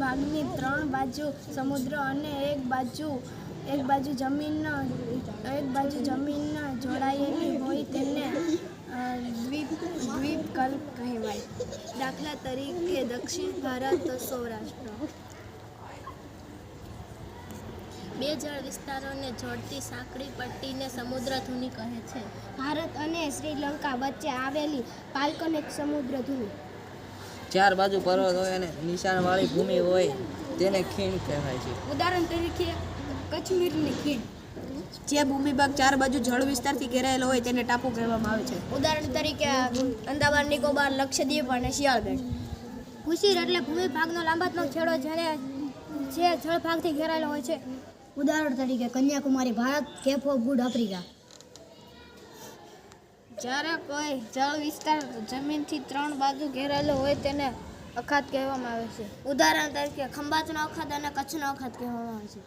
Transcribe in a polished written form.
ભાગની 3 બાજુ સમુદ્ર અને એક બાજુ જમીન જોડાયેલી હોય તેને દ્વીપકલ્પ કહેવાય. દાખલા તરીકે દક્ષિણ ભારત, સૌરાષ્ટ્ર. 2 જળ વિસ્તારોને જોડતી સાંકડી પટ્ટીને સમુદ્રધુની કહે છે. ભારત અને શ્રીલંકા વચ્ચે આવેલી પાલ્કન એક સમુદ્રધુની. 4 બાજુ પર્વત હોય અને નિશાનવાળી ભૂમિ હોય તેને ખીણ કહેવાય છે. ઉદાહરણ તરીકે કશ્મીરની ખીણ. જે ભૂમિભાગ 4 બાજુ જળ વિસ્તારથી ઘેરાયેલો હોય તેને ટાપુ કહેવામાં આવે છે. ઉદાહરણ તરીકે અંદામાન નિકોબાર, લક્ષદ્વીપ અને સિયાલ બેટ. ભૂશીર એટલે ભૂમિભાગનો લાંબાતનો છેડો જે જળભાગથી ઘેરાયેલો હોય છે. ઉદાહરણ તરીકે Kanyakumari, Bharat, cape of good Africa. જ્યારે કોઈ જળ વિસ્તાર જમીનથી 3 બાજુ ઘેરાયેલો હોય તેને અખાત કહેવામાં આવે છે. ઉદાહરણ તરીકે ખંભાતનો અખાત અને કચ્છનો અખાત કહેવામાં આવે છે.